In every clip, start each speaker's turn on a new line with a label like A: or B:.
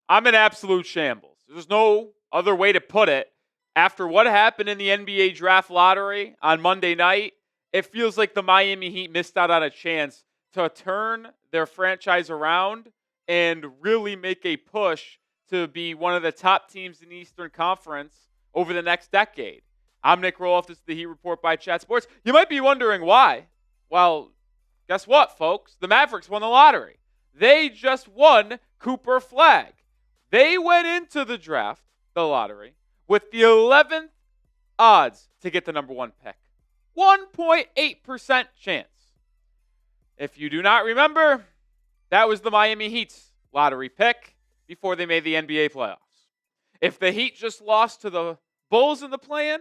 A: I'm in absolute shambles. There's no other way to put it. After what happened in the NBA draft lottery on Monday night, it feels like the Miami Heat missed out on a chance to turn their franchise around and really make a push to be one of the top teams in the Eastern Conference over the next decade. I'm Nic Rohloff. This is the Heat Report by Chat Sports. You might be wondering why. Well, guess what, folks? The Mavericks won the lottery. They just won Cooper Flagg. They went into the draft, the lottery, with the 11th odds to get the number one pick. 1.8% chance. If you do not remember, that was the Miami Heat's lottery pick before they made the NBA playoffs. If the Heat just lost to the Bulls in the play-in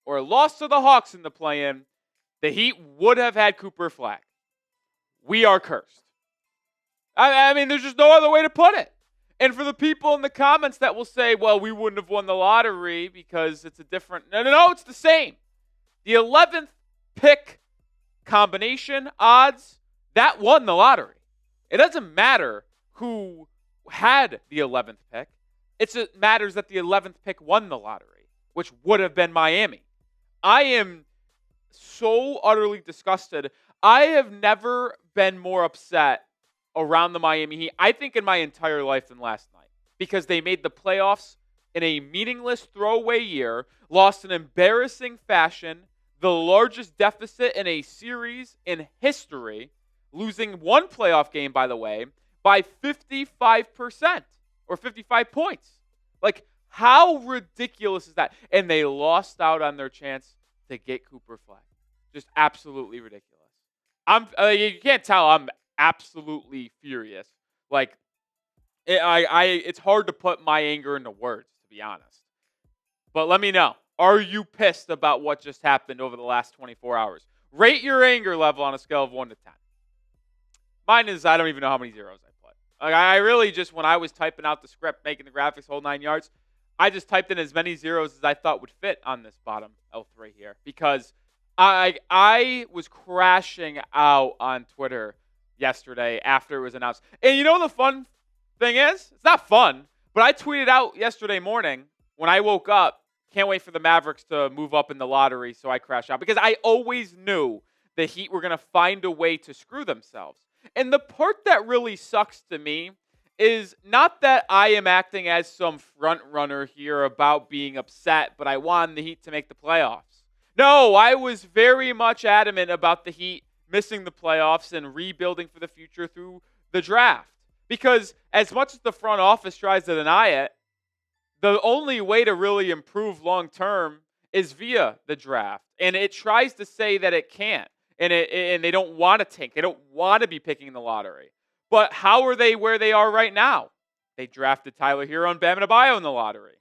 A: or lost to the Hawks in the play-in, the Heat would have had Cooper Flagg. We are cursed. I mean, there's just no other way to put it. And for the people in the comments that will say, well, we wouldn't have won the lottery because it's a different... No, it's the same. The 11th pick combination odds, that won the lottery. It doesn't matter who had the 11th pick. It matters that the 11th pick won the lottery, which would have been Miami. I am so utterly disgusted. I have never been more upset around the Miami Heat, I think, in my entire life than last night, because they made the playoffs in a meaningless throwaway year, lost in embarrassing fashion, the largest deficit in a series in history, losing one playoff game, by the way, by 55% or 55 points. Like, how ridiculous is that? And they lost out on their chance to get Cooper Flagg. Just absolutely ridiculous. You can't tell I'm absolutely furious. Like, it's hard to put my anger into words, to be honest. But let me know. Are you pissed about what just happened over the last 24 hours? Rate your anger level on a scale of 1 to 10. Mine is, I don't even know how many zeros I put. Like, I really just, when I was typing out the script, making the graphics, whole 9 yards, I just typed in as many zeros as I thought would fit on this bottom L3 here. Because I was crashing out on Twitter yesterday after it was announced. And you know the fun thing is? It's not fun, but I tweeted out yesterday morning when I woke up, can't wait for the Mavericks to move up in the lottery, so I crash out. Because I always knew the Heat were going to find a way to screw themselves. And the part that really sucks to me is not that I am acting as some front runner here about being upset, but I wanted the Heat to make the playoffs. No, I was very much adamant about the Heat missing the playoffs and rebuilding for the future through the draft. Because as much as the front office tries to deny it, the only way to really improve long-term is via the draft. And it tries to say that it can't. And they don't want to tank. They don't want to be picking the lottery. But how are they where they are right now? They drafted Tyler Hero and Bam Adebayo in the lottery.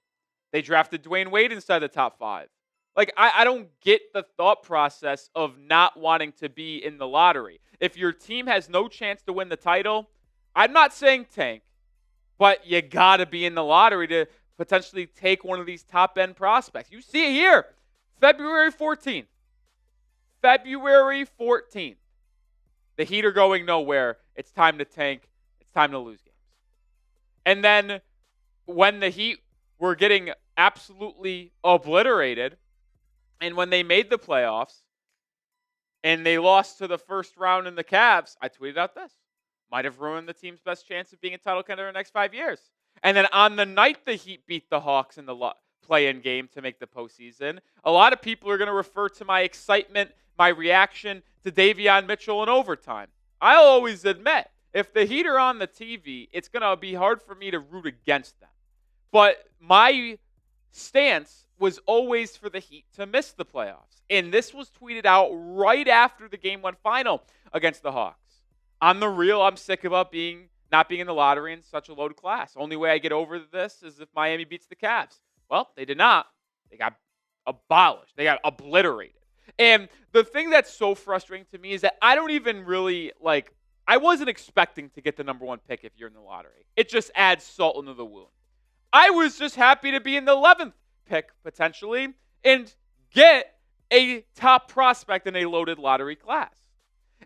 A: They drafted Dwayne Wade inside the top 5. Like, I don't get the thought process of not wanting to be in the lottery. If your team has no chance to win the title, I'm not saying tank, but you got to be in the lottery to potentially take one of these top-end prospects. You see it here, February 14th. February 14th. The Heat are going nowhere. It's time to tank. It's time to lose games. And then when the Heat were getting absolutely obliterated, and when they made the playoffs and they lost to the first round in the Cavs, I tweeted out this. Might have ruined the team's best chance of being a title contender in the next 5 years. And then on the night the Heat beat the Hawks in the play-in game to make the postseason, a lot of people are going to refer to my excitement, my reaction to Davion Mitchell in overtime. I'll always admit, if the Heat are on the TV, it's going to be hard for me to root against them. But my stance was always for the Heat to miss the playoffs. And this was tweeted out right after the Game 1 final against the Hawks. On the real, I'm sick about not being in the lottery in such a loaded class. Only way I get over this is if Miami beats the Cavs. Well, they did not. They got abolished. They got obliterated. And the thing that's so frustrating to me is that I don't even really, I wasn't expecting to get the number one pick if you're in the lottery. It just adds salt into the wound. I was just happy to be in the 11th pick, potentially, and get a top prospect in a loaded lottery class.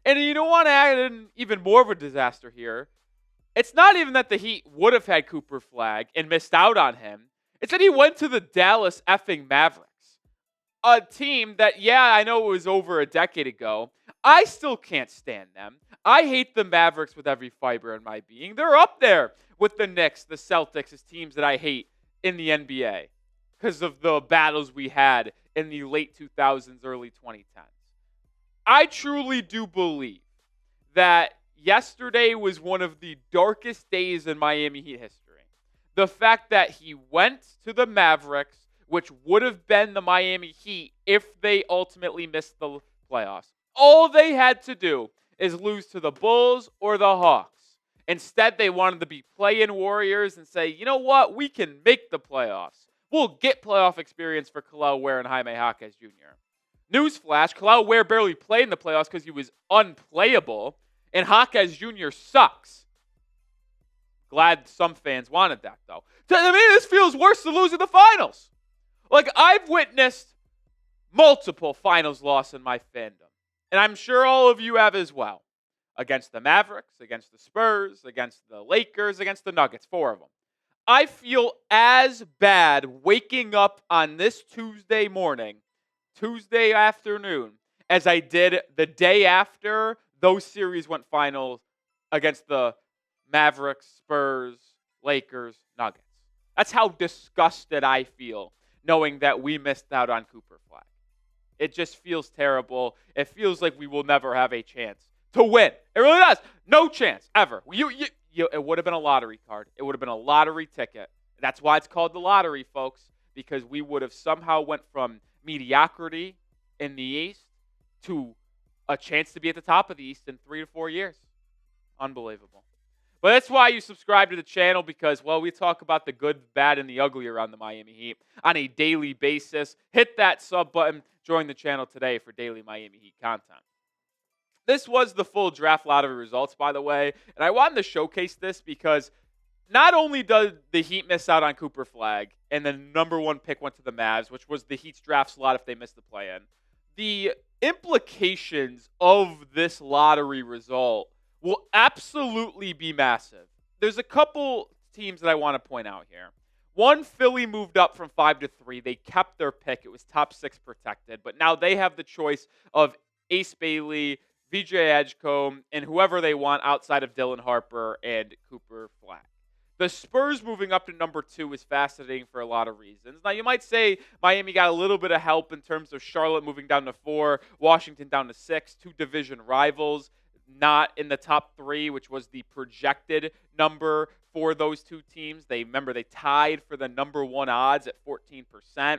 A: And you don't want to add in even more of a disaster here. It's not even that the Heat would have had Cooper Flagg and missed out on him. It's that he went to the Dallas effing Mavericks. A team that, yeah, I know it was over a decade ago. I still can't stand them. I hate the Mavericks with every fiber in my being. They're up there with the Knicks, the Celtics, as teams that I hate in the NBA because of the battles we had in the late 2000s, early 2010s. I truly do believe that yesterday was one of the darkest days in Miami Heat history. The fact that he went to the Mavericks, which would have been the Miami Heat if they ultimately missed the playoffs. All they had to do is lose to the Bulls or the Hawks. Instead, they wanted to be play-in Warriors and say, you know what? We can make the playoffs. We'll get playoff experience for Kel'el Ware and Jaime Jaquez Jr. Newsflash, Kel'el Ware barely played in the playoffs because he was unplayable, and Jaquez Jr. sucks. Glad some fans wanted that, though. To me, this feels worse than losing the finals. Like, I've witnessed multiple finals loss in my fandom, and I'm sure all of you have as well. Against the Mavericks, against the Spurs, against the Lakers, against the Nuggets, 4 of them. I feel as bad waking up on this Tuesday morning, Tuesday afternoon, as I did the day after those series went finals against the Mavericks, Spurs, Lakers, Nuggets. That's how disgusted I feel knowing that we missed out on Cooper Flagg. It just feels terrible. It feels like we will never have a chance to win. It really does. No chance, ever. It would have been a lottery card. It would have been a lottery ticket. That's why it's called the lottery, folks, because we would have somehow went from mediocrity in the East to a chance to be at the top of the East in 3 to 4 years. Unbelievable. But that's why you subscribe to the channel because, well, we talk about the good, bad, and the ugly around the Miami Heat on a daily basis. Hit that sub button. Join the channel today for daily Miami Heat content. This was the full draft lottery results, by the way, and I wanted to showcase this because not only does the Heat miss out on Cooper Flagg and the number 1 pick went to the Mavs, which was the Heat's draft slot if they missed the play-in, the implications of this lottery result will absolutely be massive. There's a couple teams that I want to point out here. One, Philly moved up from 5 to 3. They kept their pick. It was top 6 protected, but now they have the choice of Ace Bailey, VJ Edgecombe, and whoever they want outside of Dylan Harper and Cooper Flagg. The Spurs moving up to number 2 is fascinating for a lot of reasons. Now, you might say Miami got a little bit of help in terms of Charlotte moving down to 4, Washington down to 6, 2 division rivals, not in the top 3, which was the projected number for those 2 teams. They tied for the number 1 odds at 14%.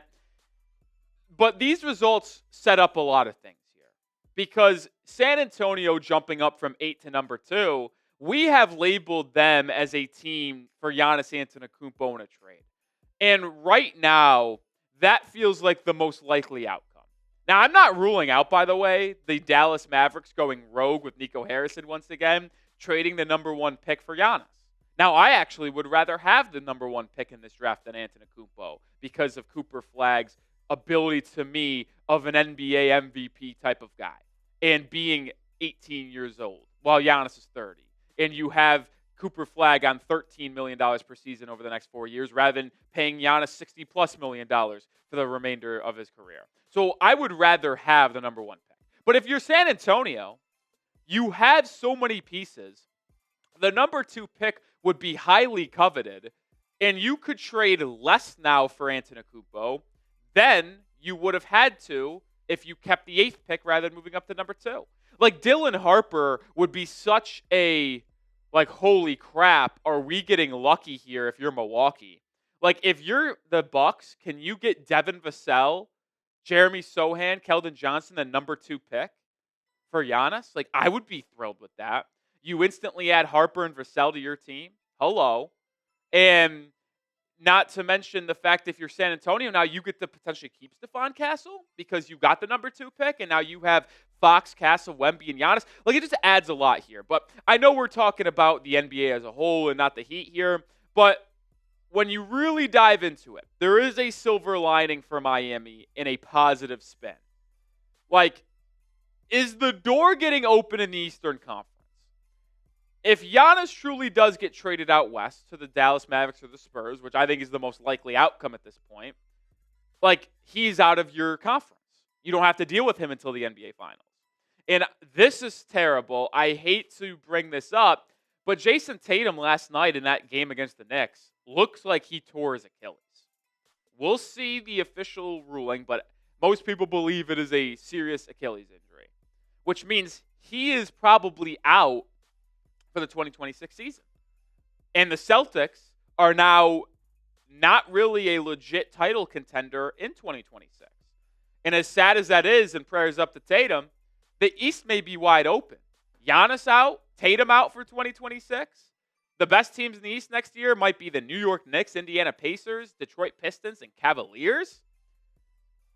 A: But these results set up a lot of things here because San Antonio jumping up from 8 to number 2, we have labeled them as a team for Giannis Antetokounmpo in a trade. And right now, that feels like the most likely outcome. Now, I'm not ruling out, by the way, the Dallas Mavericks going rogue with Nico Harrison once again, trading the number 1 pick for Giannis. Now, I actually would rather have the number 1 pick in this draft than Antetokounmpo because of Cooper Flagg's ability to me of an NBA MVP type of guy and being 18 years old while Giannis is 30. And you have Cooper Flagg on $13 million per season over the next 4 years rather than paying Giannis $60+ million for the remainder of his career. So I would rather have the number 1 pick. But if you're San Antonio, you have so many pieces. The number 2 pick would be highly coveted, and you could trade less now for Antetokounmpo than you would have had to if you kept the 8th pick rather than moving up to number 2. Like, Dylan Harper would be such a, holy crap, are we getting lucky here if you're Milwaukee? Like, if you're the Bucks, can you get Devin Vassell, Jeremy Sohan, Keldon Johnson, the number 2 pick for Giannis? Like, I would be thrilled with that. You instantly add Harper and Vassell to your team. Hello. And not to mention the fact if you're San Antonio, now you get to potentially keep Stephon Castle because you got the number 2 pick, and now you have Fox, Castle, Wemby, and Giannis. Like, it just adds a lot here. But I know we're talking about the NBA as a whole and not the Heat here, but when you really dive into it, there is a silver lining for Miami in a positive spin. Like, is the door getting open in the Eastern Conference? If Giannis truly does get traded out west to the Dallas Mavericks or the Spurs, which I think is the most likely outcome at this point, like, he's out of your conference. You don't have to deal with him until the NBA Finals. And this is terrible. I hate to bring this up, but Jayson Tatum last night in that game against the Knicks looks like he tore his Achilles. We'll see the official ruling, but most people believe it is a serious Achilles injury, which means he is probably out for the 2026 season. And the Celtics are now not really a legit title contender in 2026. And as sad as that is, and prayers up to Tatum, the East may be wide open. Giannis out, Tatum out for 2026. The best teams in the East next year might be the New York Knicks, Indiana Pacers, Detroit Pistons, and Cavaliers.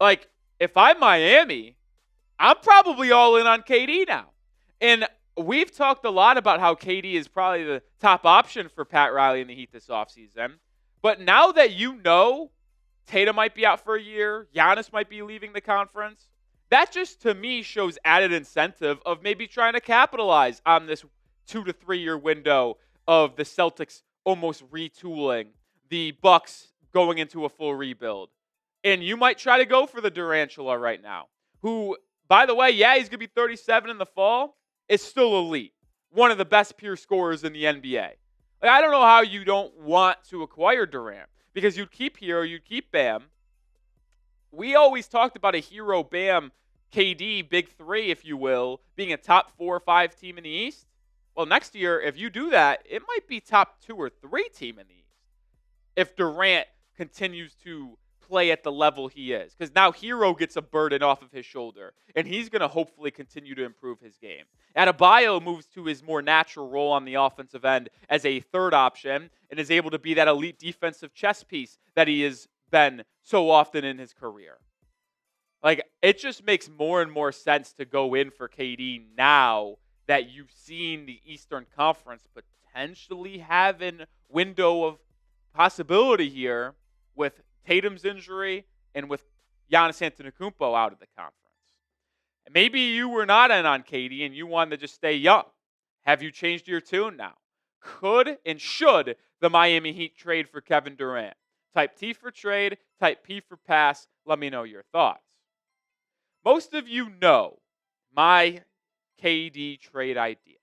A: Like, if I'm Miami, I'm probably all in on KD now. And we've talked a lot about how KD is probably the top option for Pat Riley in the Heat this offseason. But now that you know Tatum might be out for a year, Giannis might be leaving the conference, that just to me shows added incentive of maybe trying to capitalize on this 2 to 3 year window of the Celtics almost retooling, the Bucks going into a full rebuild. And you might try to go for the Durantula right now, who, by the way, yeah, he's going to be 37 in the fall, is still elite. One of the best pure scorers in the NBA. Like, I don't know how you don't want to acquire Durant, because you'd keep Hero, you'd keep Bam. We always talked about a Hero, Bam, KD, big three, if you will, being a top 4 or 5 team in the East. Well, next year, if you do that, it might be top 2 or 3 team in the East if Durant continues to play at the level he is. Because now Hero gets a burden off of his shoulder, and he's going to hopefully continue to improve his game. Adebayo moves to his more natural role on the offensive end as a third option and is able to be that elite defensive chess piece that he has been so often in his career. Like, it just makes more and more sense to go in for KD now that you've seen the Eastern Conference potentially have a window of possibility here with Tatum's injury and with Giannis Antetokounmpo out of the conference. And maybe you were not in on KD and you wanted to just stay young. Have you changed your tune now? Could and should the Miami Heat trade for Kevin Durant? Type T for trade, type P for pass. Let me know your thoughts. Most of you know my KD trade idea.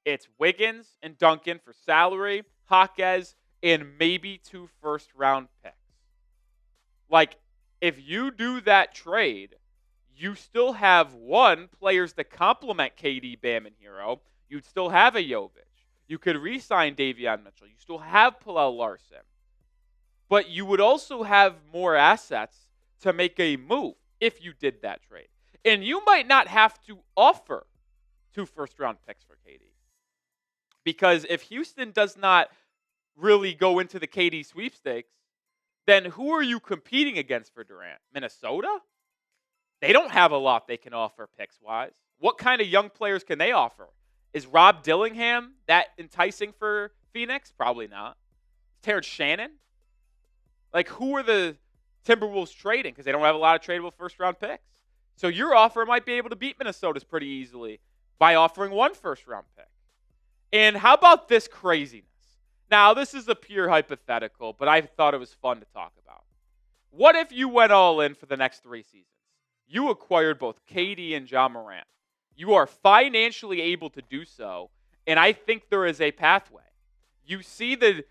A: It's Wiggins and Duncan for salary, Jaquez, and maybe 2 first-round picks. Like, if you do that trade, you still have, one, players that complement KD, Bam, and Hero. You'd still have a Jovic. You could re-sign Davion Mitchell. You still have Pallel Larson. But you would also have more assets to make a move if you did that trade. And you might not have to offer 2 first-round picks for KD. Because if Houston does not really go into the KD sweepstakes, then who are you competing against for Durant? Minnesota? They don't have a lot they can offer picks-wise. What kind of young players can they offer? Is Rob Dillingham that enticing for Phoenix? Probably not. Terrence Shannon? Like, who are the Timberwolves trading? Because they don't have a lot of tradable first-round picks. So your offer might be able to beat Minnesota's pretty easily by offering 1 first-round pick. And how about this craziness? Now, this is a pure hypothetical, but I thought it was fun to talk about. What if you went all in for the next 3 seasons? You acquired both KD and Ja Morant. You are financially able to do so, and I think there is a pathway. You see the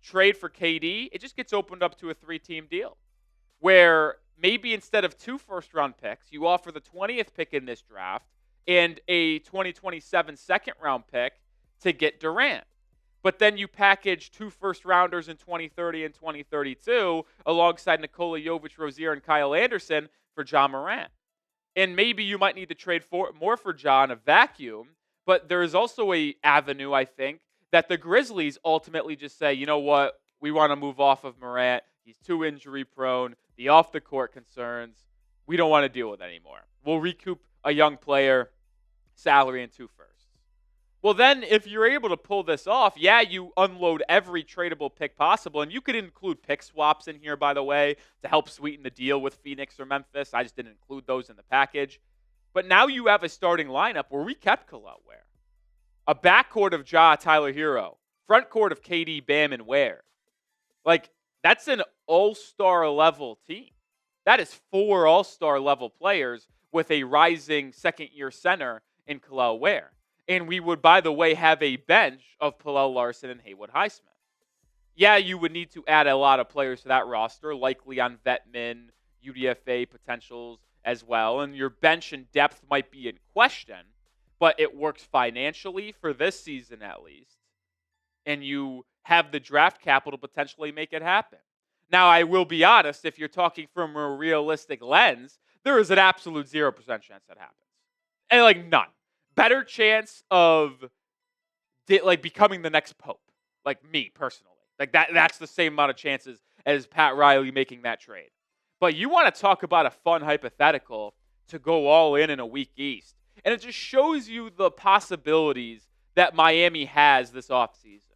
A: trade for KD, it just gets opened up to a 3-team deal where maybe instead of 2 first-round picks, you offer the 20th pick in this draft and a 2027 second-round pick to get Durant. But then you package 2 first-rounders in 2030 and 2032 alongside Nikola Jovic, Rozier, and Kyle Anderson for Ja Morant. And maybe you might need to trade more for Ja in a vacuum, but there is also a avenue, I think, that the Grizzlies ultimately just say, you know what, we want to move off of Morant. He's too injury-prone. The off-the-court concerns, we don't want to deal with anymore. We'll recoup a young player, salary, and 2 firsts. Well, then, if you're able to pull this off, yeah, you unload every tradable pick possible. And you could include pick swaps in here, by the way, to help sweeten the deal with Phoenix or Memphis. I just didn't include those in the package. But now you have a starting lineup where we kept Khalil Ware. a backcourt of Ja, Tyler Hero, front court of KD, Bam, and Ware. Like, that's an all-star level team. That is 4 all-star level players with a rising second-year center in Kel'el Ware. And we would, by the way, have a bench of Pallel Larson and Haywood Highsmith. Yeah, you would need to add a lot of players to that roster, likely on vet min, UDFA potentials as well. And your bench and depth might be in question, but it works financially for this season at least. And you have the draft capital to potentially make it happen. Now, I will be honest, if you're talking from a realistic lens, there is an absolute 0% chance that happens. And like none. Better chance of becoming the next pope. Like me personally. Like that's the same amount of chances as Pat Riley making that trade. But you want to talk about a fun hypothetical to go all in a weak East. And it just shows you the possibilities that Miami has this offseason.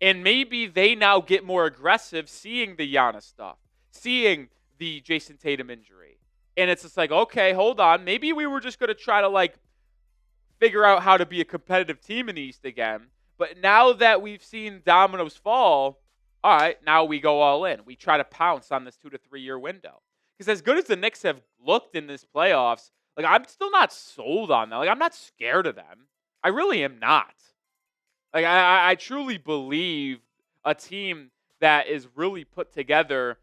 A: And maybe they now get more aggressive seeing the Giannis stuff, seeing the Jayson Tatum injury. And it's just like, okay, hold on. Maybe we were just going to try to figure out how to be a competitive team in the East again. But now that we've seen dominoes fall, all right, now we go all in. We try to pounce on this 2 to 3 year window. Because as good as the Knicks have looked in this playoffs, I'm still not sold on them. I'm not scared of them. I really am not. I truly believe a team that is really put together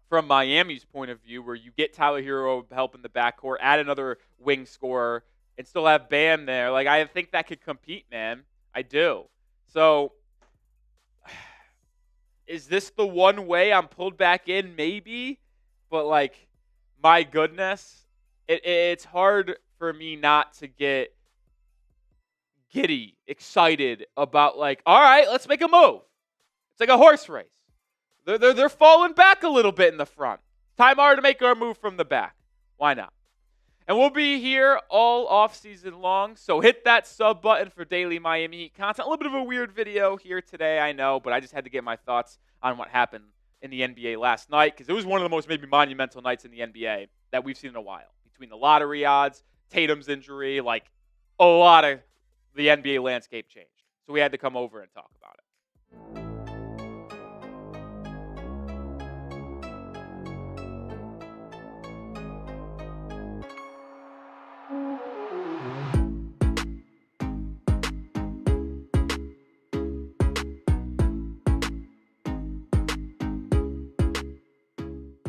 A: from Miami's point of view, where you get Tyler Hero help in the backcourt, add another wing scorer, and still have Bam there. I think that could compete, man. I do. So, is this the one way I'm pulled back in? Maybe. But, my goodness, it's hard for me not to get giddy, excited about all right, let's make a move. It's like a horse race. They're falling back a little bit in the front. Time to make our move from the back. Why not? And we'll be here all offseason long, so hit that sub button for daily Miami Heat content. A little bit of a weird video here today, I know, but I just had to get my thoughts on what happened in the NBA last night, because it was one of the most maybe monumental nights in the NBA that we've seen in a while. Between the lottery odds, Tatum's injury, a lot of the NBA landscape changed. So we had to come over and talk about it.